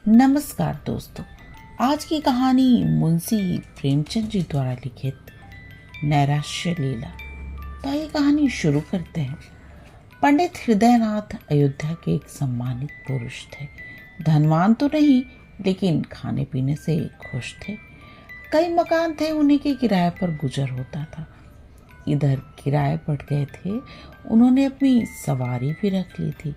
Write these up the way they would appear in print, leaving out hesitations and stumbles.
नमस्कार दोस्तों। आज की कहानी मुंशी प्रेमचंद जी द्वारा लिखित नैराश्य लीला। तो ये कहानी शुरू करते हैं। पंडित हृदयनाथ अयोध्या के एक सम्मानित पुरुष थे। धनवान तो नहीं, लेकिन खाने पीने से खुश थे। कई मकान थे, उन्हीं के किराए पर गुजर होता था। इधर किराए बढ़ गए थे, उन्होंने अपनी सवारी भी रख ली थी।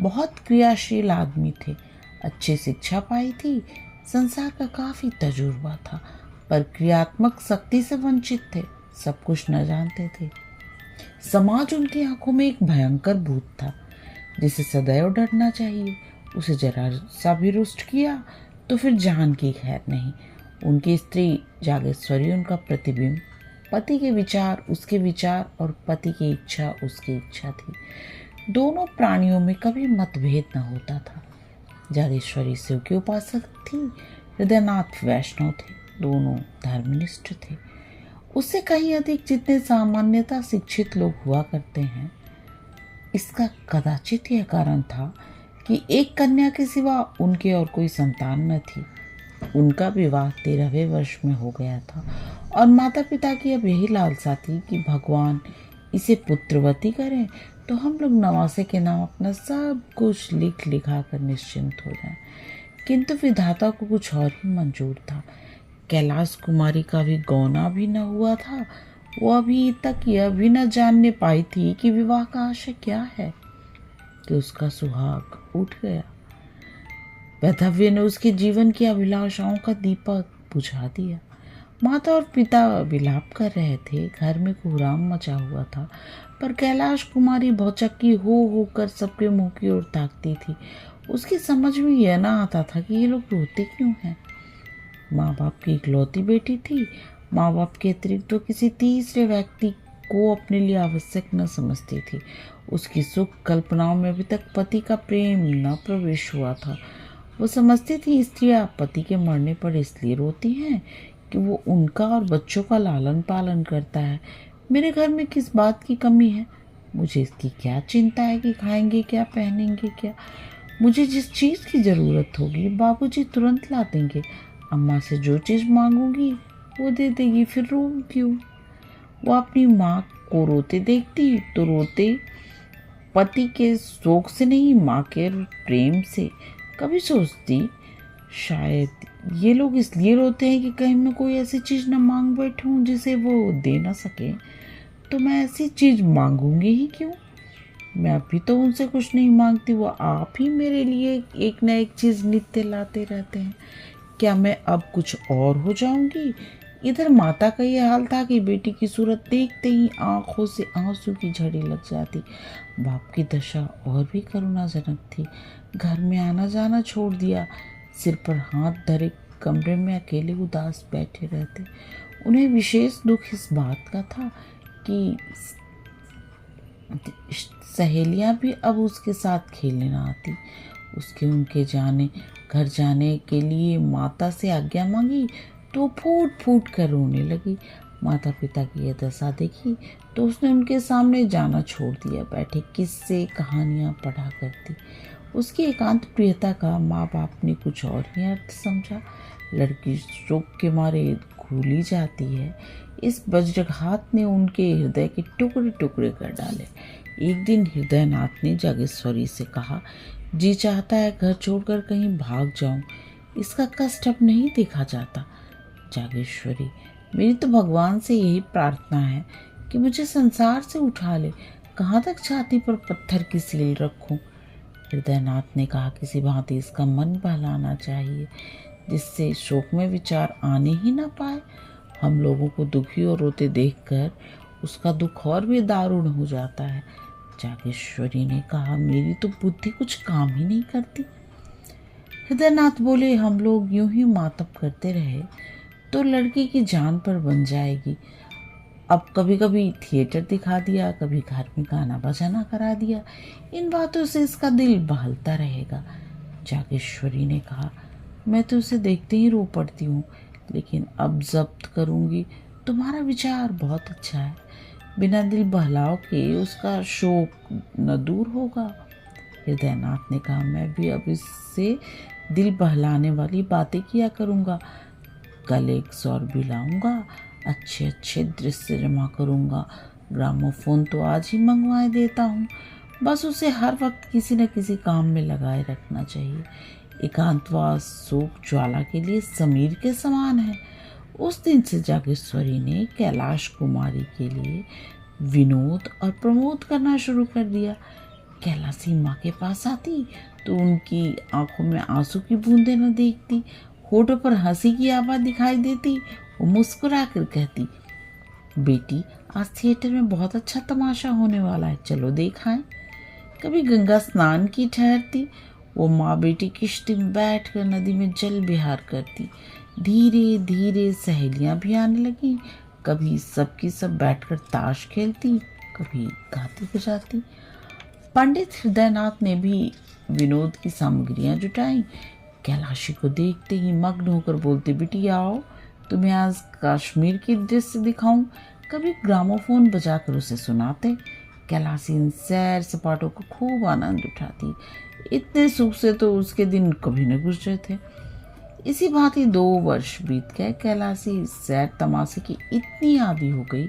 बहुत क्रियाशील आदमी थे, अच्छी शिक्षा पाई थी, संसार का काफी तजुर्बा था, पर क्रियात्मक शक्ति से वंचित थे। सब कुछ न जानते थे। समाज उनकी आंखों में एक भयंकर भूत था, जिसे सदैव डरना चाहिए। उसे जरा सा भी रुष्ट किया तो फिर जान की खैर नहीं। उनकी स्त्री जागेश्वरी उनका प्रतिबिंब। पति के विचार उसके विचार और पति की इच्छा उसकी इच्छा थी। दोनों प्राणियों में कभी मतभेद न होता था। जागेश्वरी शिव की उपासक थी, हृदयनाथ वैष्णव थे। दोनों धर्मनिष्ठ थे, उससे कहीं अधिक जितने सामान्यतः शिक्षित लोग हुआ करते हैं। इसका कदाचित यह कारण था कि एक कन्या के सिवा उनके और कोई संतान न थी। उनका विवाह 13वें वर्ष में हो गया था और माता पिता की अब यही लालसा थी कि भगवान इसे पुत्रवती करें तो हम लोग नवासे के नाम अपना सब कुछ लिख लिखा कर निश्चिंत हो जाएं। किंतु विधाता को कुछ और ही मंजूर था। कैलाश कुमारी का भी गौना भी न हुआ था। वो अभी तक यह भी न जानने पाई थी कि विवाह का आशय क्या है, कि उसका सुहाग उठ गया। वैधव्य ने उसके जीवन की अभिलाषाओं का दीपक बुझा दिया। माता और पिता विलाप कर रहे थे, घर में कोहराम मचा हुआ था, पर कैलाश कुमारी भौचक्की हो कर सबके मुंह की ओर ताकती थी। उसकी समझ में यह ना आता था कि ये लोग रोते क्यों हैं। माँ बाप की इकलौती बेटी थी। माँ बाप के अतिरिक्त वो किसी तीसरे व्यक्ति को अपने लिए आवश्यक न समझती थी। उसकी सुख कल्पनाओं में अभी तक पति का प्रेम न प्रवेश हुआ था। वो समझती थी स्त्रियां पति के मरने पर इसलिए रोती हैं कि वो उनका और बच्चों का लालन पालन करता है। मेरे घर में किस बात की कमी है? मुझे इसकी क्या चिंता है कि खाएंगे क्या, पहनेंगे क्या? मुझे जिस चीज़ की ज़रूरत होगी बाबूजी तुरंत ला देंगे। अम्मा से जो चीज़ मांगूंगी वो दे देगी, फिर रो क्यों? वो अपनी माँ को रोते देखती तो रोते पति के शोक से नहीं, माँ के प्रेम से। कभी सोचती शायद ये लोग इसलिए रोते हैं कि कहीं मैं कोई ऐसी चीज़ न मांग बैठूं जिसे वो दे ना सके। तो मैं ऐसी चीज़ मांगूंगी ही क्यों? मैं अभी तो उनसे कुछ नहीं मांगती, वो आप ही मेरे लिए एक न एक चीज़ नित्य लाते रहते हैं। क्या मैं अब कुछ और हो जाऊंगी? इधर माता का ये हाल था कि बेटी की सूरत देखते ही आंखों से आंसू की झड़ी लग जाती। बाप की दशा और भी करुणाजनक थी। घर में आना जाना छोड़ दिया, सिर पर हाथ धरे कमरे में अकेले उदास बैठे रहते। उन्हें विशेष दुख इस बात का था कि सहेलियां भी अब उसके साथ खेलने न आती। उसके उनके घर जाने के लिए माता से आज्ञा मांगी तो फूट फूट कर रोने लगी। माता पिता की यह दशा देखी तो उसने उनके सामने जाना छोड़ दिया। बैठे किस्से कहानियां पढ़ा करती। उसकी एकांत प्रियता का माँ बाप ने कुछ और ही अर्थ समझा। लड़की शोक के मारे घूली जाती है, इस वज्रघात ने उनके हृदय के टुकड़े टुकड़े कर डाले। एक दिन हृदयनाथ ने जागेश्वरी से कहा, जी चाहता है घर छोड़कर कहीं भाग जाऊं। इसका कष्ट अब नहीं देखा जाता। जागेश्वरी, मेरी तो भगवान से यही प्रार्थना है कि मुझे संसार से उठा ले। कहाँ तक छाती पर पत्थर की सील रखूं? हृदयनाथ ने कहा, किसी भांति इसका मन बहलाना चाहिए, जिससे शोक में विचार आने ही ना पाए। हम लोगों को दुखी और रोते देखकर उसका दुख और भी दारुण हो जाता है। जागेश्वरी ने कहा, मेरी तो बुद्धि कुछ काम ही नहीं करती। हृदयनाथ बोले, हम लोग यूं ही मातम करते रहे तो लड़की की जान पर बन जाएगी। अब कभी कभी थिएटर दिखा दिया, कभी घर में गाना बजाना करा दिया, इन बातों से इसका दिल बहलता रहेगा। जागेश्वरी ने कहा, मैं तो उसे देखते ही रो पड़ती हूँ, लेकिन अब जब्त करूँगी। तुम्हारा विचार बहुत अच्छा है। बिना दिल बहलाव के उसका शोक न दूर होगा। हृदयनाथ ने कहा, मैं भी अब इससे दिल बहलाने वाली बातें किया करूँगा। कल एक सौर भी लाऊंगा, अच्छे अच्छे दृश्य जमा करूँगा। ग्रामोफोन तो आज ही मंगवाए देता हूँ। बस उसे हर वक्त किसी न किसी काम में लगाए रखना चाहिए। एकांतवास शोक ज्वाला के लिए समीर के समान है। उस दिन से जागेश्वरी ने कैलाश कुमारी के लिए विनोद और प्रमोद करना शुरू कर दिया। कैलाशी माँ के पास आती तो उनकी आंखों में आंसू की बूंदें न देखती, होठों पर हंसी की आवाज दिखाई देती। वो मुस्कुरा कर कहती, बेटी आज थिएटर में बहुत अच्छा तमाशा होने वाला है, चलो देखाएं। कभी गंगा स्नान की ठहरती, वो माँ बेटी किश्ती में बैठकर नदी में जल विहार करती। धीरे धीरे सहेलियां भी आने लगी। कभी सबकी सब बैठकर ताश खेलती, कभी गाती बजाती। पंडित हृदयनाथ ने भी विनोद की सामग्रियां जुटाई। कैलाशी को देखते ही मग्न होकर बोलते, बेटी आओ तुम्हें आज कश्मीर की दृश्य दिखाऊं। कभी ग्रामोफोन बजाकर उसे सुनाते। कैलाशी इन सैर सपाटों को खूब आनंद उठाती। इतने सुख से तो उसके दिन कभी न गुजरे थे। इसी भांति 2 वर्ष बीत गए। कैलाशी सैर तमाशे की इतनी आदी हो गई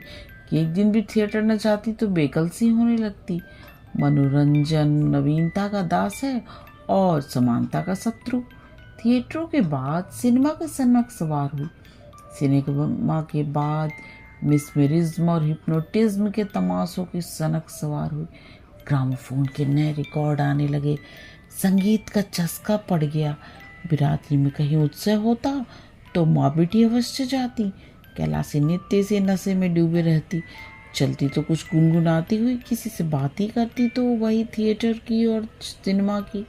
कि एक दिन भी थिएटर न जाती तो बेकल सी होने लगती। मनोरंजन नवीनता का दास है और समानता का शत्रु। थिएटरों के बाद सिनेमा के सनक सवार हुई। सिनेमा के बाद मिसमेरिज्म और हिप्नोटिज्म के तमाशों की सनक सवार हुई। ग्रामोफोन के नए रिकॉर्ड आने लगे। संगीत का चस्का पड़ गया। बिरादरी में कहीं उत्सव होता तो माँ बेटी अवश्य जाती। कैलाशी नित्य से नशे में डूबे रहती। चलती तो कुछ गुनगुनाती हुई, किसी से बात ही करती तो वही थिएटर की और सिनेमा की।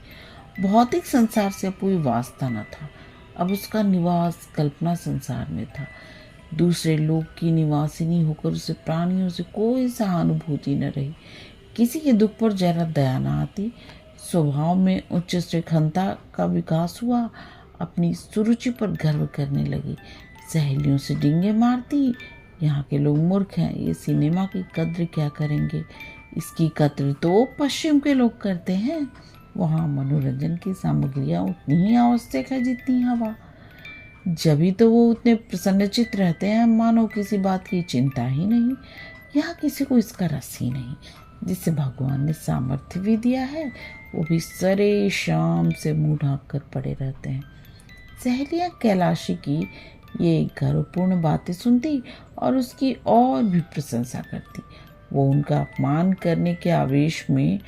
भौतिक संसार से कोई वास्ता न था। अब उसका निवास कल्पना संसार में था। दूसरे लोग की निवासिनी होकर उसे प्राणियों से कोई सहानुभूति न रही। किसी के दुख पर जरा दया न आती। स्वभाव में उच्च श्रीखंता का विकास हुआ। अपनी सुरुचि पर गर्व करने लगी। सहेलियों से डिंगे मारती, यहाँ के लोग मूर्ख हैं, ये सिनेमा की कद्र क्या करेंगे, इसकी कद्र तो पश्चिम के लोग करते हैं। वहाँ मनोरंजन की सामग्रियाँ उतनी ही आवश्यक है जितनी हवा। जभी तो वो उतने प्रसन्नचित रहते हैं मानो किसी बात की चिंता ही नहीं। यहाँ किसी को इसका रस ही नहीं। जिसे भगवान ने सामर्थ्य भी दिया है वो भी सरे शाम से मुंह ढांक कर पड़े रहते हैं। सहेलियाँ कैलाशी की ये गर्वपूर्ण बातें सुनती और उसकी और भी प्रशंसा करती। वो उनका अपमान करने के आवेश में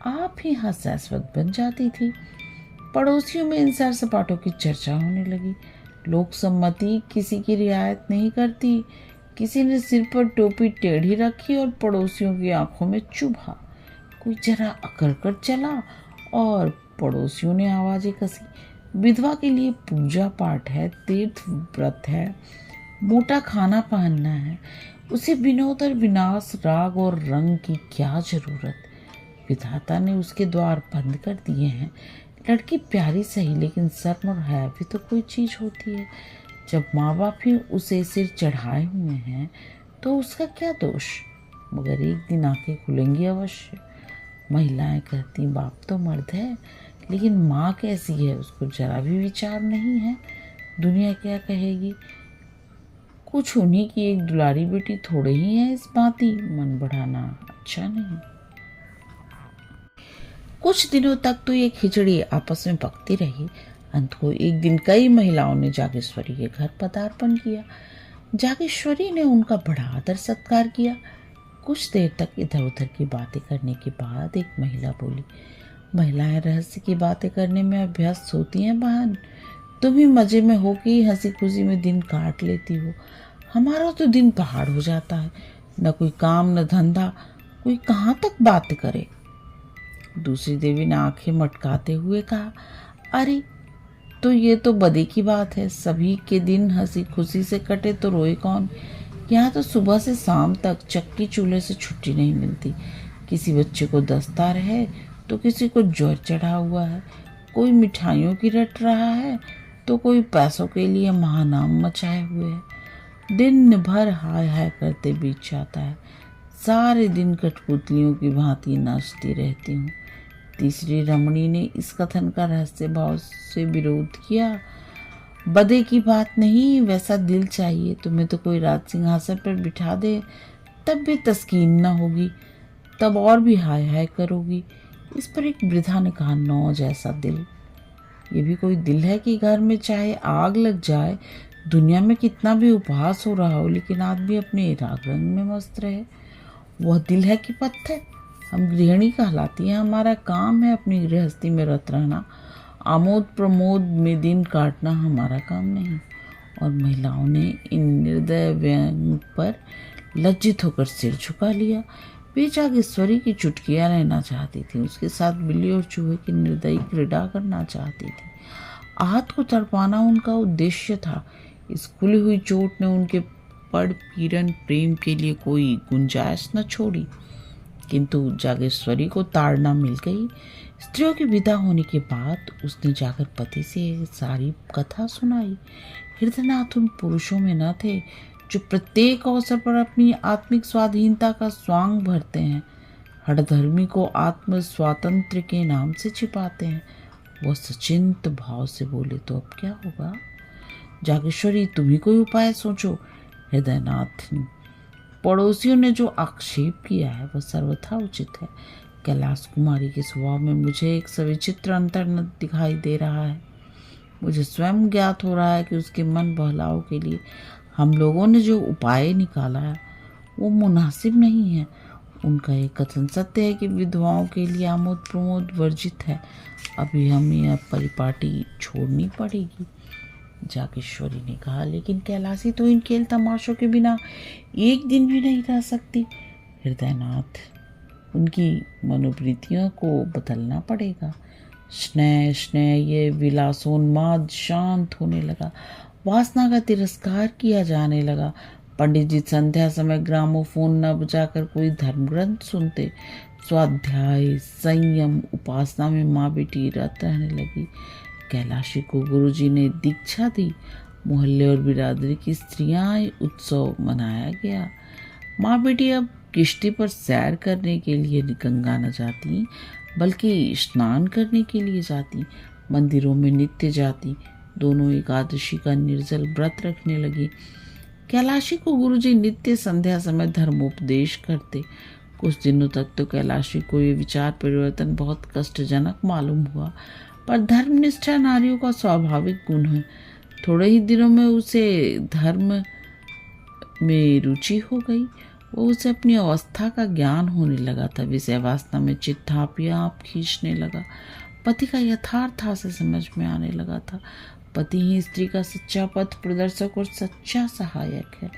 आप ही हास्यास्पद बन जाती थी। पड़ोसियों में इन सैर सपाटों की चर्चा होने लगी। लोक सम्मति किसी की रियायत नहीं करती। किसी ने सिर पर टोपी टेढ़ी रखी और पड़ोसियों की आंखों में चुभा। कोई जरा अकड़ कर चला और पड़ोसियों ने आवाजें कसी। विधवा के लिए पूजा पाठ है, तीर्थ व्रत है, मोटा खाना पहनना है। उसे विनोद और विनाश, राग और रंग की क्या जरूरत। विधाता ने उसके द्वार बंद कर दिए हैं। लड़की प्यारी सही, लेकिन शर्म और हया भी तो कोई चीज होती है। जब माँ बाप ही उसे सिर चढ़ाए हुए हैं तो उसका क्या दोष। मगर एक दिन आंखें खुलेंगी अवश्य। महिलाएं कहती, बाप तो मर्द है, लेकिन माँ कैसी है उसको जरा भी विचार नहीं है। दुनिया क्या कहेगी। कुछ उन्हीं की एक दुलारी बेटी थोड़े ही है इस भांति मन बढ़ाना अच्छा नहीं। कुछ दिनों तक तो ये खिचड़ी आपस में पकती रही। अंत को एक दिन कई महिलाओं ने जागेश्वरी के घर पदार्पण किया। जागेश्वरी ने उनका बड़ा आदर सत्कार किया। कुछ देर तक इधर उधर की बातें करने के बाद एक महिला बोली, महिलाएं रहस्य की बातें करने में अभ्यस्त होती हैं बहन। तुम ही मजे में हो कि हंसी खुशी में दिन काट लेती हो। हमारा तो दिन पहाड़ हो जाता है। न कोई काम न धंधा, कोई कहाँ तक बात करे। दूसरी देवी ने आंखें मटकाते हुए कहा, अरे तो ये तो बदे की बात है। सभी के दिन हंसी खुशी से कटे तो रोए कौन। यहाँ तो सुबह से शाम तक चक्की चूल्हे से छुट्टी नहीं मिलती। किसी बच्चे को दस्ता है तो किसी को ज्वर चढ़ा हुआ है। कोई मिठाइयों की रट रहा है तो कोई पैसों के लिए महानाम मचाए हुए है। दिन भर हाय हाय करते बीत जाता है। सारे दिन कठपुतलियों की भांति नाचती रहती हूँ। तीसरी रमणी ने इस कथन का रहस्य भाव से विरोध किया। बदे की बात नहीं, वैसा दिल चाहिए। तुम्हें तो कोई राज सिंहासन पर बिठा दे तब भी तस्कीन न होगी, तब और भी हाय हाय करोगी। इस पर एक वृद्धा ने कहा, नौ जैसा दिल, ये भी कोई दिल है कि घर में चाहे आग लग जाए, दुनिया में कितना भी उपहास हो रहा हो, लेकिन आदमी अपने राग रंग में मस्त रहे। वह दिल है कि पत्थर? हम गृहिणी कहलाती हैं, हमारा काम है अपनी गृहस्थी में रत रहना, आमोद प्रमोद में दिन काटना हमारा काम नहीं। और महिलाओं ने इन निर्दय व्यंग पर लज्जित होकर सिर झुका लिया। वे जागेश्वरी की चुटकियां लेना चाहती थी, उसके साथ बिल्ली और चूहे की निर्दयी क्रीड़ा करना चाहती थी। आहत को तड़पाना उनका उद्देश्य था। इस खुली हुई चोट ने उनके पड़ पीड़न प्रेम के लिए कोई गुंजाइश न छोड़ी। किंतु जागेश्वरी को ताड़ना मिल गई। स्त्रियों की विदा होने के बाद उसने जाकर पति से सारी कथा सुनाई। हृदयनाथ उन पुरुषों में न थे जो प्रत्येक अवसर पर अपनी आत्मिक स्वाधीनता का स्वांग भरते हैं, हठधर्मी को आत्म स्वातंत्र्य के नाम से छिपाते हैं। वह सचिंत भाव से बोले, तो अब क्या होगा? जागेश्वरी, तुम ही कोई उपाय सोचो। हृदयनाथ, पड़ोसियों ने जो आक्षेप किया है वह सर्वथा उचित है। कैलाश कुमारी के स्वभाव में मुझे एक सविचित्र अंतर न दिखाई दे रहा है। मुझे स्वयं ज्ञात हो रहा है कि उसके मन बहलाव के लिए हम लोगों ने जो उपाय निकाला है वो मुनासिब नहीं है। उनका एक कथन सत्य है कि विधवाओं के लिए आमोद प्रमोद वर्जित है। अभी हमें यह परिपाटी छोड़नी पड़ेगी। जागेश्वरी ने कहा, लेकिन कैलाशी तो इन खेल तमाशों के बिना एक दिन भी नहीं रह सकती। हृदयनाथ, उनकी मनोवृत्तियों को बदलना पड़ेगा। स्नेह स्नेह ये विलासोन्माद शांत होने लगा। वासना का तिरस्कार किया जाने लगा। पंडित जी संध्या समय ग्रामोफोन न बजाकर कोई धर्म ग्रंथ सुनते। स्वाध्याय, संयम, उपासना में माँ बेटी रत रहने लगी। कैलाशी को गुरुजी ने दीक्षा दी। मोहल्ले और बिरादरी की स्त्रियां उत्सव मनाया गया। माँ बेटी अब किश्ती पर सैर करने के लिए गंगा न जाती, बल्कि स्नान करने के लिए जाती। मंदिरों में नित्य जाती। दोनों एकादशी का निर्जल व्रत रखने लगी। कैलाशी को गुरुजी नित्य संध्या समय धर्मोपदेश करते। कुछ दिनों तक तो कैलाशी को ये विचार परिवर्तन बहुत कष्टजनक मालूम हुआ, पर धर्मनिष्ठा नारियों का स्वाभाविक गुण है। थोड़े ही दिनों में उसे धर्म में रुचि हो गई। वो उसे अपनी अवस्था का ज्ञान होने लगा था। विषय वासना में चित्त आप खींचने लगा। पति का यथार्थ से समझ में आने लगा था। पति ही स्त्री का सच्चा पथ प्रदर्शक और सच्चा सहायक है।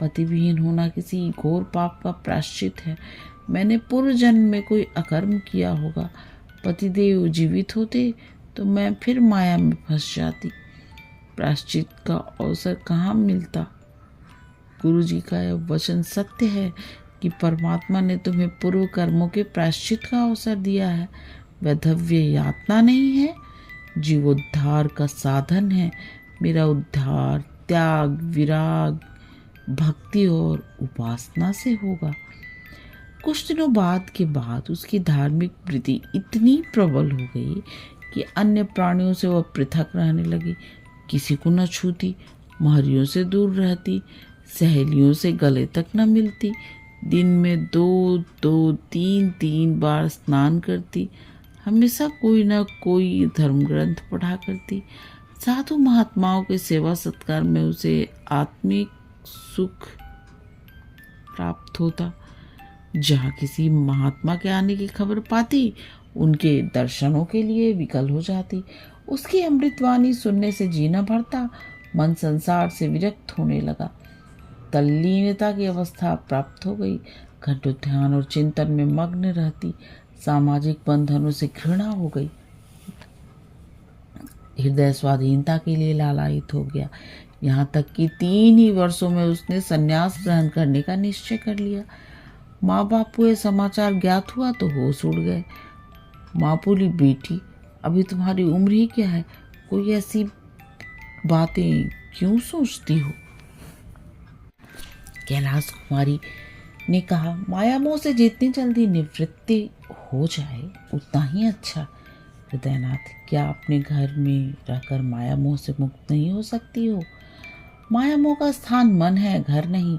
पति विहीन होना किसी घोर पाप का प्रायश्चित है। मैंने पूर्व जन्म में कोई अकर्म किया होगा। पतिदेव जीवित होते तो मैं फिर माया में फंस जाती। प्रायश्चित का अवसर कहाँ मिलता? गुरुजी का यह वचन सत्य है कि परमात्मा ने तुम्हें पूर्व कर्मों के प्रायश्चित का अवसर दिया है। वैधव्य यातना नहीं है, जीवोद्धार का साधन है। मेरा उद्धार त्याग, विराग, भक्ति और उपासना से होगा। कुछ दिनों बाद उसकी धार्मिक वृत्ति इतनी प्रबल हो गई कि अन्य प्राणियों से वह पृथक रहने लगी। किसी को न छूती, महरियों से दूर रहती, सहेलियों से गले तक न मिलती। दिन में 2-3 बार स्नान करती। हमेशा कोई न कोई धर्म ग्रंथ पढ़ा करती। साधु महात्माओं के सेवा सत्कार में उसे आत्मिक सुख प्राप्त होता। जहाँ किसी महात्मा के आने की खबर पाती, उनके दर्शनों के लिए विकल हो जाती। उसकी अमृतवाणी सुनने से जीना भरता। मन संसार से विरक्त होने लगा। तल्लीनता की अवस्था प्राप्त हो गई। घंटों ध्यान और चिंतन में मग्न रहती। सामाजिक बंधनों से घृणा हो गई। हृदय स्वाधीनता के लिए लालायित हो गया। यहाँ तक कि 3 ही वर्षों में उसने संन्यास ग्रहण करने का निश्चय कर लिया। माँ बाप को यह समाचार ज्ञात हुआ तो होश उड़ गए। माँ बोली, बेटी अभी तुम्हारी उम्र ही क्या है, कोई ऐसी बातें क्यों सोचती हो? कैलाश कुमारी ने कहा, माया मोह से जितनी जल्दी निवृत्ति हो जाए उतना ही अच्छा। हृदयनाथ, क्या अपने घर में रहकर माया मोह से मुक्त नहीं हो सकती हो? माया मोह का स्थान मन है, घर नहीं।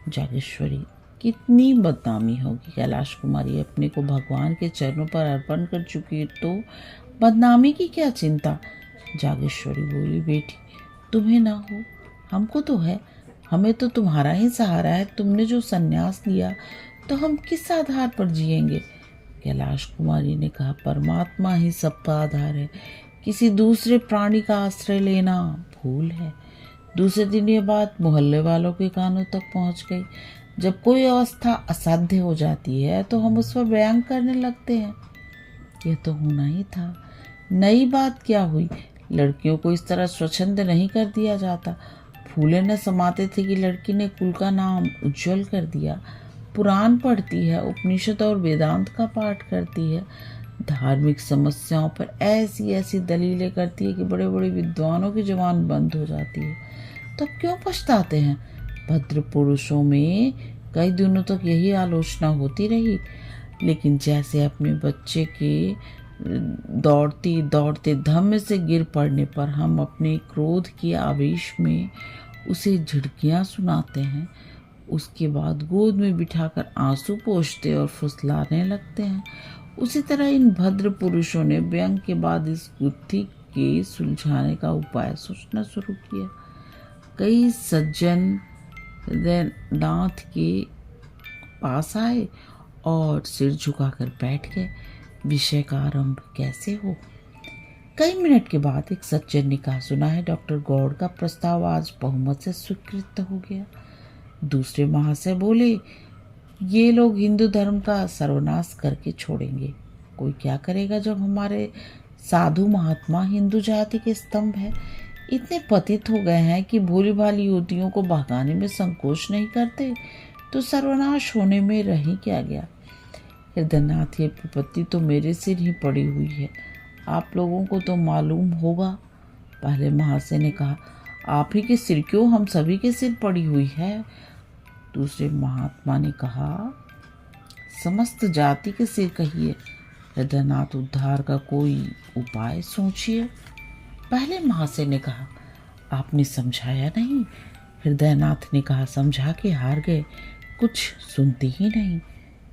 जागेश्वरी, कितनी बदनामी होगी। कैलाश कुमारी अपने को भगवान के चरणों पर अर्पण कर चुकी है, तो बदनामी की क्या चिंता। जागेश्वरी बोली, बेटी तुम्हें ना हो, हमको तो है। हमें तो तुम्हारा ही सहारा है। तुमने जो संन्यास लिया तो हम किस आधार पर जिएंगे? कैलाश कुमारी ने कहा, परमात्मा ही सबका आधार है। किसी दूसरे प्राणी का आश्रय लेना भूल है। दूसरे दिन ये बात मोहल्ले वालों के कानों तक पहुंच गई। जब कोई अवस्था असाध्य हो जाती है तो हम उस पर बयान करने लगते हैं। यह तो होना ही था। नई बात क्या हुई? लड़कियों को इस तरह स्वच्छंद नहीं कर दिया जाता। फूले न समाते थे कि लड़की ने कुल का नाम उज्जवल कर दिया। पुराण पढ़ती है, उपनिषद और वेदांत का पाठ करती है, धार्मिक समस्याओं पर ऐसी ऐसी दलीलें करती है कि बड़े बड़े विद्वानों की जुबान बंद हो जाती है। तो क्यों पछताते हैं? भद्र पुरुषों में कई दिनों तक यही आलोचना होती रही, लेकिन जैसे अपने बच्चे के दौड़ते दौड़ते धम्म से गिर पड़ने पर हम अपने क्रोध के आवेश में उसे झिड़कियाँ सुनाते हैं, उसके बाद गोद में बिठाकर आंसू पोंछते और फुसलाने लगते हैं, उसी तरह इन भद्र पुरुषों ने व्यंग के बाद इस गुत्थी के सुलझाने का उपाय सोचना शुरू किया। कई सज्जन हृदयनाथ के पास आए और सिर झुकाकर बैठ गए। विषय का आरंभ कैसे हो? कई मिनट के बाद एक सज्जन ने कहा, सुना है डॉक्टर गौड़ का प्रस्ताव आज बहुमत से स्वीकृत हो गया। दूसरे महाशय बोले, ये लोग हिंदू धर्म का सर्वनाश करके छोड़ेंगे। कोई क्या करेगा जब हमारे साधु महात्मा हिंदू जाति के स्तंभ है, इतने पतित हो गए हैं कि भोली भाली युवतियों को भगाने में संकोच नहीं करते, तो सर्वनाश होने में रह ही क्या गया। हृदयनाथ, ये विपत्ति तो मेरे सिर ही पड़ी हुई है, आप लोगों को तो मालूम होगा। पहले महाशय ने कहा, आप ही के सिर क्यों, हम सभी के सिर पड़ी हुई है। दूसरे महात्मा ने कहा, समस्त जाति के सिर कहिए। हृदयनाथ, उद्धार का कोई उपाय सोचिए। पहले महाशय ने कहा, आपने समझाया नहीं। हृदयनाथ ने कहा, समझा के हार गए, कुछ सुनती ही नहीं।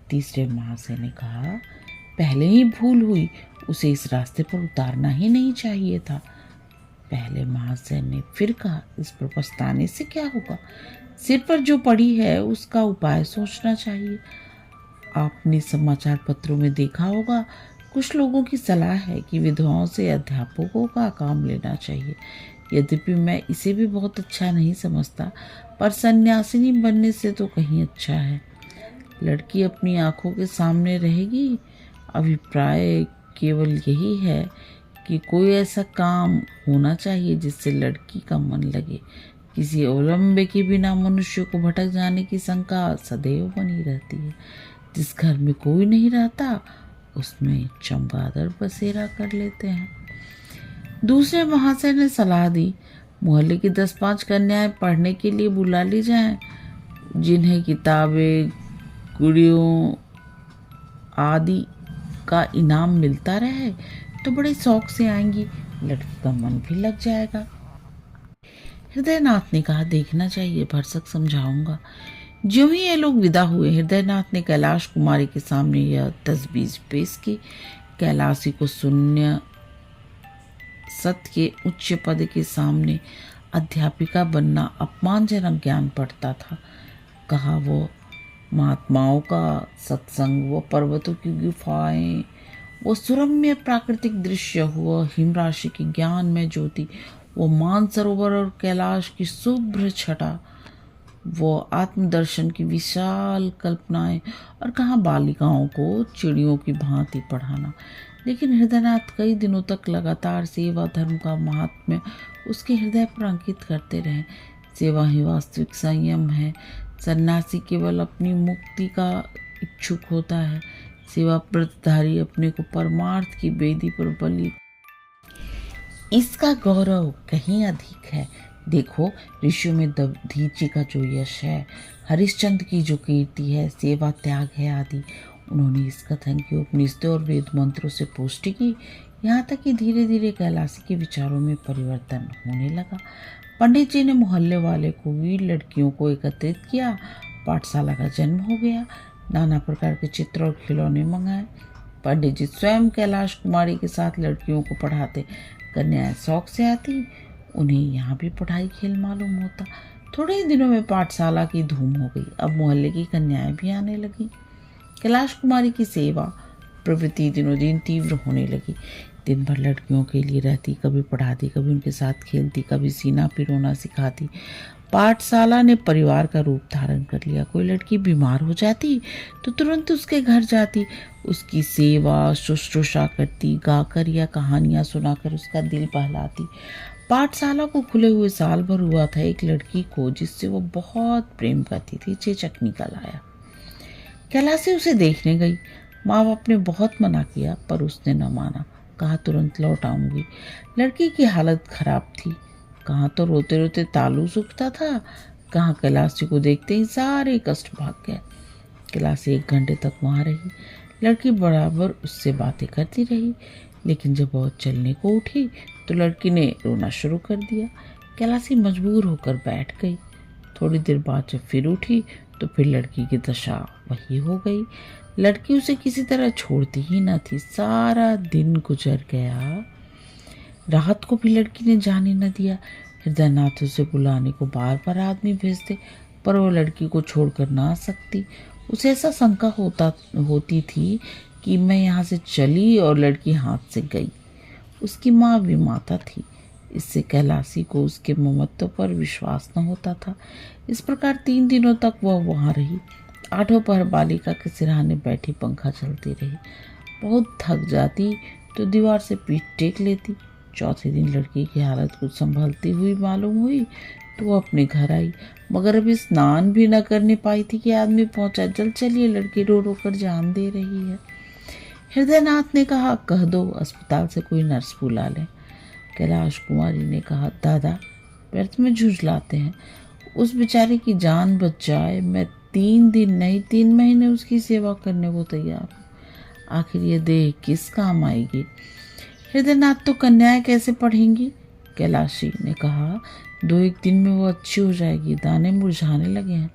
तीसरे महाशय ने कहा, पहले ही भूल हुई, उसे इस रास्ते पर उतारना ही नहीं चाहिए था। पहले महाशय ने फिर कहा, इस पर पछताने से क्या होगा, सिर पर जो पड़ी है उसका उपाय सोचना चाहिए। आपने समाचार पत्रों में देखा होगा, कुछ लोगों की सलाह है कि विधवाओं से अध्यापकों का काम लेना चाहिए। यद्यपि मैं इसे भी बहुत अच्छा नहीं समझता, पर सन्यासिनी बनने से तो कहीं अच्छा है। लड़की अपनी आंखों के सामने रहेगी। अभिप्राय केवल यही है कि कोई ऐसा काम होना चाहिए जिससे लड़की का मन लगे। किसी अवलंबे के बिना मनुष्य को भटक जाने की शंका सदैव बनी रहती है। जिस घर में कोई नहीं रहता उसमें चमगादड़ बसेरा कर लेते हैं। दूसरे महाशय ने सलाह दी, मोहल्ले की 10-5 कन्याएं पढ़ने के लिए बुला ली जाएं, जिन्हें किताबें, गुड़ियों आदि का इनाम मिलता रहे तो बड़े शौक से आएंगी, लड़की का मन भी लग जाएगा। हृदयनाथ ने कहा, देखना चाहिए, भरसक समझाऊंगा। ज्यों ही ये लोग विदा हुए, हृदयनाथ ने कैलाश कुमारी के सामने यह तजवीज पेश की। कैलाशी को शून्य सत के उच्च पद के सामने अध्यापिका बनना अपमानजनक ज्ञान पड़ता था। कहा, वो महात्माओं का सत्संग, वो पर्वतों की गुफाएं, वो सुरम्य प्राकृतिक दृश्य, हुआ हिमराशि की ज्ञान में ज्योति, वो मानसरोवर और कैलाश की शुभ्र छटा, वो आत्मदर्शन की विशाल कल्पनाएं, और कहाँ बालिकाओं को चिड़ियों की भांति पढ़ाना। लेकिन हृदयनाथ कई दिनों तक लगातार सेवा धर्म का महात्म्य उसके हृदय पर अंकित करते रहे। सेवा ही वास्तविक संयम है। सन्यासी केवल अपनी मुक्ति का इच्छुक होता है, सेवा व्रतधारी अपने को परमार्थ की वेदी पर बलि। इसका गौरव कहीं अधिक है। देखो, ऋषियों में दधीचि का जो यश है, हरिश्चंद्र की जो कीर्ति है, सेवा त्याग है आदि, उन्होंने इस कथन की उपनिषदों और वेद मंत्रों से पुष्टि की। यहाँ तक कि धीरे धीरे कैलाशी के विचारों में परिवर्तन होने लगा। पंडित जी ने मोहल्ले वाले को भी लड़कियों को एकत्रित किया। पाठशाला का जन्म हो गया। नाना प्रकार के चित्र और खिलौने मंगाए। पंडित जी स्वयं कैलाश कुमारी के साथ लड़कियों को पढ़ाते। कन्याएं शौक से आती। उन्हें यहाँ भी पढ़ाई खेल मालूम होता। थोड़े ही दिनों में पाठशाला की धूम हो गई। अब मोहल्ले की कन्याएं भी आने लगी। कैलाश कुमारी की सेवा प्रवृत्ति दिनों दिन तीव्र होने लगी। दिन भर लड़कियों के लिए रहती, कभी पढ़ाती, कभी उनके साथ खेलती, कभी सीना पिरोना सिखाती। पाठशाला ने परिवार का रूप धारण कर लिया। कोई लड़की बीमार हो जाती तो तुरंत उसके घर जाती, उसकी सेवा शुश्रूषा करती, गाकर या कहानियाँ सुनाकर उसका दिल बहलाती। पाठशाला को खुले हुए साल भर हुआ था। एक लड़की को जिससे वो बहुत प्रेम करती थी चेचक निकल आया। कैलाशी उसे देखने गई। माँ बाप ने बहुत मना किया पर उसने न माना। कहा तुरंत लौट आऊंगी। लड़की की हालत खराब थी। कहाँ तो रोते रोते तालू सूखता था, कहाँ कैलाशी को देखते ही सारे कष्ट भाग गए। कैलाशी 1 घंटे तक वहाँ रही। लड़की बराबर उससे बातें करती रही, लेकिन जब बहुत चलने को उठी तो लड़की ने रोना शुरू कर दिया। कैलाशी मजबूर होकर बैठ गई। थोड़ी देर बाद जब फिर उठी तो फिर लड़की की दशा वही हो गई। लड़की उसे किसी तरह छोड़ती ही न थी। सारा दिन गुजर गया। रात को भी लड़की ने जाने न दिया। हृदयनाथ उसे बुलाने को बार बार आदमी भेजते, पर वो लड़की को छोड़कर ना आ सकती। उसे ऐसा शंका होती थी कि मैं यहाँ से चली और लड़की हाथ से गई। उसकी माँ भी माता थी। इससे कैलाशी को उसके ममत्व पर विश्वास न होता था। इस प्रकार 3 दिनों तक वह वहाँ रही। 8 पहर बालिका के सिरहाने बैठी पंखा चलती रही। बहुत थक जाती तो दीवार से पीठ टेक लेती। चौथे दिन लड़की की हालत कुछ संभलती हुई मालूम हुई तो वो अपने घर आई, मगर अभी स्नान भी न करने पाई थी कि आदमी पहुंचा। जल्द चलिए, लड़की रो रो कर जान दे रही है। हृदयनाथ ने कहा कह दो अस्पताल से कोई नर्स बुला ले। कैलाश कुमारी ने कहा दादा व्यर्थ में झुझलाते हैं। उस बेचारे की जान बच जाए, मैं 3 दिन नहीं 3 महीने उसकी सेवा करने को तैयार हूँ। आखिर ये देह किस काम आएगी। हृदयनाथ तो कन्याएं कैसे पढ़ेंगी। कैलाशी ने कहा 2-1 दिन में वो अच्छी हो जाएगी। दाने मुरझाने लगे हैं,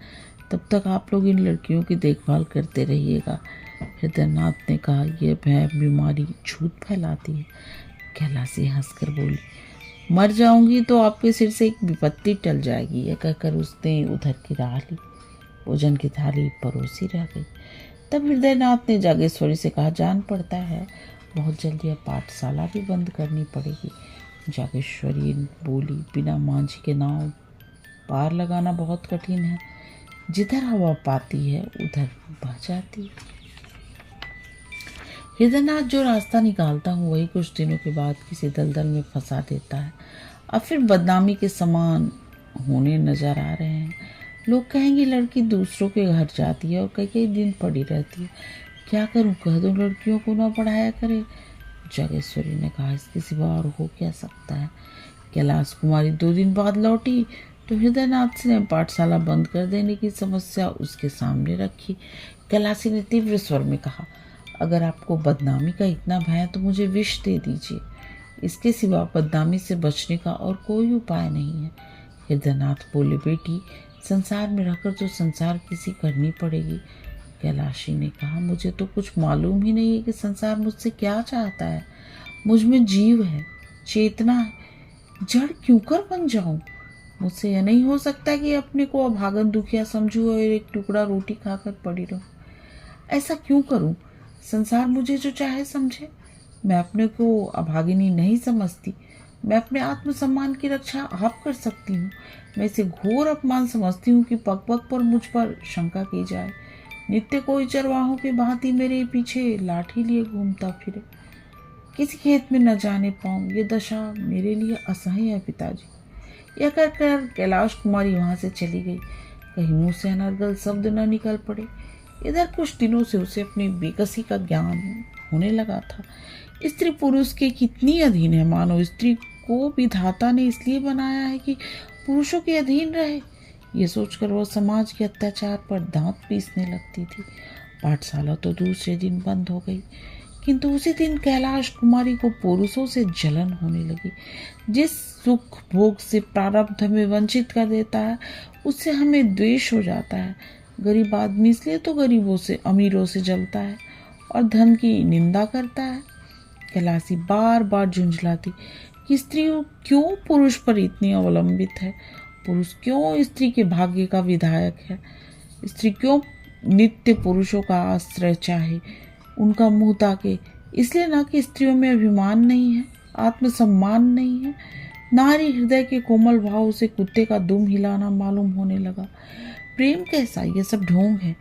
तब तक आप लोग इन लड़कियों की देखभाल करते रहिएगा। हृदयनाथ ने कहा यह भय बीमारी छूत फैलाती है। कैलाशी हंसकर बोली मर जाऊंगी तो आपके सिर से एक विपत्ति टल जाएगी। यह कहकर उसने उधर की राह ली। भोजन की थाली परोसी रह गई। तब हृदयनाथ ने जागेश्वरी से कहा जान पड़ता है बहुत जल्दी अब पाठशाला भी बंद करनी पड़ेगी। जागेश्वरी बोली बिना मांझी के नाव पार लगाना बहुत कठिन है। जिधर हवा पाती है उधर बह जाती है। हृदयनाथ जो रास्ता निकालता हूँ वही कुछ दिनों के बाद किसी दलदल में फंसा देता है। अब फिर बदनामी के समान होने नजर आ रहे हैं। लोग कहेंगे लड़की दूसरों के घर जाती है और कई कई दिन पड़ी रहती है। क्या करूं, कह दो लड़कियों को ना पढ़ाया करे। जागेश्वरी ने कहा इसके सिवा और हो क्या सकता है। कैलाश कुमारी 2 दिन बाद लौटी तो हृदयनाथ ने पाठशाला बंद कर देने की समस्या उसके सामने रखी। कैलाशी ने तीव्र स्वर में कहा अगर आपको बदनामी का इतना भय है तो मुझे विष दे दीजिए। इसके सिवा बदनामी से बचने का और कोई उपाय नहीं है। हृदयनाथ बोले बेटी संसार में रहकर तो संसार किसी करनी पड़ेगी। कैलाशी ने कहा मुझे तो कुछ मालूम ही नहीं है कि संसार मुझसे क्या चाहता है। मुझ में जीव है, चेतना है, जड़ क्यों कर बन जाऊं। मुझसे यह नहीं हो सकता कि अपने को अभागन दुखिया समझूं और एक टुकड़ा रोटी खाकर पड़ी रहूं। ऐसा क्यों करूं। संसार मुझे जो चाहे समझे। मैं अपने को अभागिनी नहीं समझती। मैं अपने आत्मसम्मान की रक्षा आप कर सकती हूँ। मैं इसे घोर अपमान समझती हूँ कि पग पग पर मुझ पर शंका की जाए। नित्य कोई चरवाहों की भांति मेरे पीछे लाठी लिए घूमता फिरे। किसी खेत में न जाने पाऊँ। ये दशा मेरे लिए असह्य है पिताजी। यह कहकर कैलाश कुमारी वहाँ से चली गई। कहीं मुँह से अनर्गल शब्द न निकल पड़े। इधर कुछ दिनों से उसे अपनी बेकसी का ज्ञान होने लगा था। स्त्री पुरुष के कितनी अधीन है। मानो स्त्री को विधाता ने इसलिए बनाया है कि पुरुषों के अधीन रहे। ये सोचकर वह समाज के अत्याचार पर दांत पीसने लगती थी। पाठशाला तो दूसरे दिन बंद हो गई, किंतु उसी दिन कैलाश कुमारी को पुरुषों से जलन होने लगी। जिस सुख भोग से प्रारब्ध हमें वंचित कर देता है, उससे हमें द्वेष हो जाता है। गरीब आदमी इसलिए तो गरीबों से, अमीरों से जलता है और धन की निंदा करता है। कैलाशी बार बार झुंझलाती कि स्त्री क्यों पुरुष पर इतनी अवलंबित है, पुरुष क्यों स्त्री के भाग्य का विधायक है, स्त्री क्यों नित्य पुरुषों का आश्रय चाहे, उनका मुंह ताके। इसलिए ना कि स्त्रियों में अभिमान नहीं है, आत्मसम्मान नहीं है। नारी हृदय के कोमल भाव से कुत्ते का दुम हिलाना मालूम होने लगा। प्रेम कैसा, ये सब ढोंग है।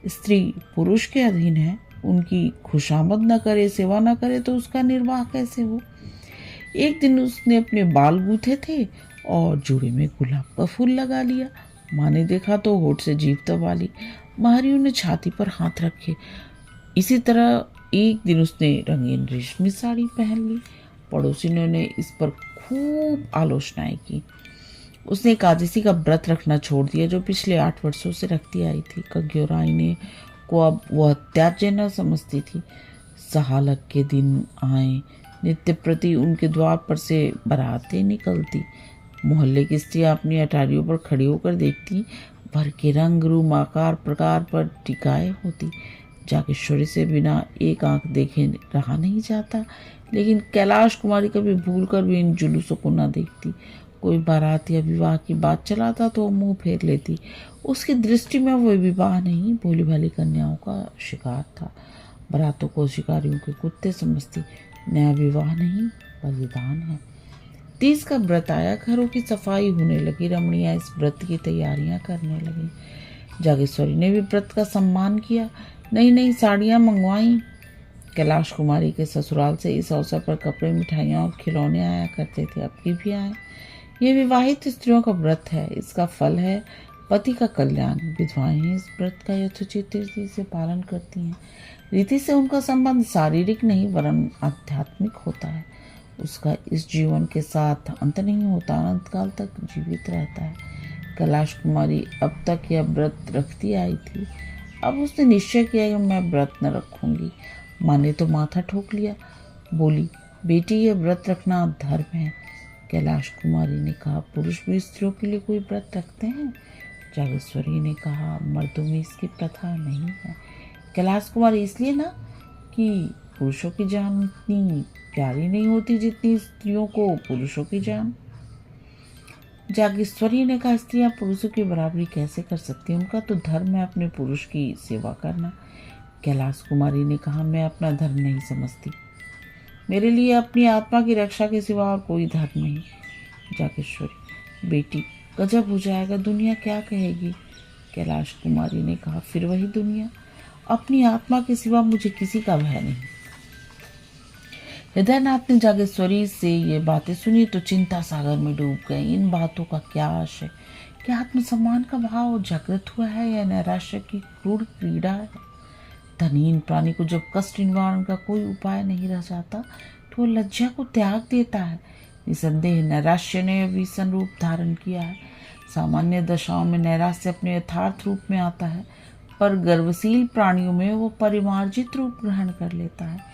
स्त्री पुरुष के अधीन है, उनकी खुशामद न करे, सेवा न करे तो उसका निर्वाह कैसे हो। एक दिन उसने अपने बाल गूथे थे और जूड़े में गुलाब का फूल लगा लिया। माँ ने देखा तो होठ से जीभ दबा ली। महारियों ने छाती पर हाथ रखे। इसी तरह एक दिन उसने रंगीन रेशमी साड़ी पहन ली। पड़ोसियों ने इस पर खूब आलोचनाएं की। उसने एकादशी का व्रत रखना छोड़ दिया जो पिछले 8 वर्षों से रखती आई थी। कग्योराइने को अब वह त्याज्य न समझती थी। सहालक के दिन आए, नित्य प्रति उनके द्वार पर से बारातें निकलती। मोहल्ले की स्त्रियां अपनी अटारियों पर खड़ी होकर देखती। भर के रंग रूप आकार प्रकार पर टिकाए होती। जागेश्वरी से बिना एक आंख देखे रहा नहीं जाता, लेकिन कैलाश कुमारी कभी भूल कर भी इन जुलूसों को न देखती। कोई बारात या विवाह की बात चलाता तो मुंह फेर लेती। उसकी दृष्टि में वह विवाह नहीं, भोली भाली कन्याओं का शिकार था। बारातों को शिकारियों के कुत्ते समझती। नया विवाह नहीं, बलिदान है। 30 का व्रत आया, घरों की सफाई होने लगी। रमणियां इस व्रत की तैयारियां करने लगी। जागेश्वरी ने भी व्रत का सम्मान किया, नई नई साड़ियां मंगवाई। कैलाश कुमारी के ससुराल से इस अवसर पर कपड़े, मिठाइयाँ और खिलौने आया करते थे, अब की भी आए। ये विवाहित स्त्रियों का व्रत है, इसका फल है पति का कल्याण। विधवाएं इस व्रत का यथोचित रीति से पालन करती हैं। रीति से उनका संबंध शारीरिक नहीं वरन आध्यात्मिक होता है। उसका इस जीवन के साथ अंत नहीं होता, अनंत काल तक जीवित रहता है। कैलाश कुमारी अब तक यह व्रत रखती आई थी। अब उसने निश्चय किया कि मैं व्रत न रखूंगी। माँ ने तो माथा ठोक लिया, बोली, बेटी यह व्रत रखना धर्म है। कैलाश कुमारी ने कहा, पुरुष भी स्त्रियों के लिए कोई व्रत रखते हैं? जागेश्वरी ने कहा, मर्दों में इसकी प्रथा नहीं है। कैलाश कुमारी इसलिए ना कि पुरुषों की जान इतनी प्यारी नहीं होती जितनी स्त्रियों को पुरुषों की जान। जागेश्वरी ने कहा, स्त्रियां पुरुषों की बराबरी कैसे कर सकती हैं? उनका तो धर्म है अपने पुरुष की सेवा करना। कैलाश कुमारी ने कहा, मैं अपना धर्म नहीं समझती। मेरे लिए अपनी आत्मा की रक्षा के सिवा और कोई धर्म नहीं। जागेश्वरी, बेटी गजब हो जाएगा, दुनिया क्या कहेगी? कैलाश कुमारी ने कहा, फिर वही दुनिया। अपनी आत्मा के सिवा मुझे किसी का भय नहीं। हृदयनाथ ने जागेश्वरी से ये बातें सुनी तो चिंता सागर में डूब गए। इन बातों का क्या आशय? क्या आत्मसम्मान का भाव जागृत हुआ है या नैराश्य की क्रूर क्रीड़ा है? धनहीन प्राणी को जब कष्ट निवारण का कोई उपाय नहीं रह जाता तो वह लज्जा को त्याग देता है। निसंदेह नैराश्य ने विषम रूप धारण किया है। सामान्य दशाओं में नैराश्य अपने यथार्थ रूप में आता है, पर गर्वशील प्राणियों में वो परिमार्जित रूप ग्रहण कर लेता है।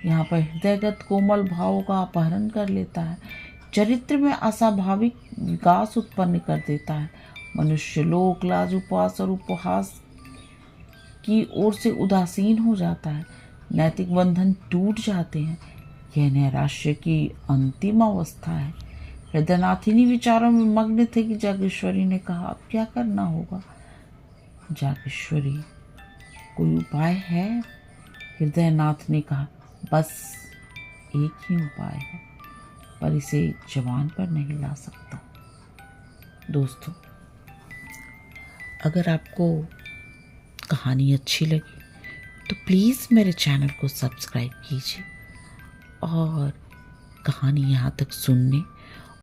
यहाँ पर हृदयगत कोमल भावों का अपहरण कर लेता है, चरित्र में अस्वाभाविक विकास उत्पन्न कर देता है। मनुष्य लोक लाज, उपवास और उपहास की ओर से उदासीन हो जाता है। नैतिक बंधन टूट जाते हैं। यह नैराश्य की अंतिम अवस्था है। हृदयनाथ इन्हीं विचारों में मग्न थे कि जागेश्वरी ने कहा, अब क्या करना होगा? जागेश्वरी, कोई उपाय है? हृदयनाथ ने कहा, बस एक ही उपाय है, पर इसे जबान पर नहीं ला सकता। दोस्तों, अगर आपको कहानी अच्छी लगी तो प्लीज़ मेरे चैनल को सब्सक्राइब कीजिए और कहानी यहाँ तक सुनने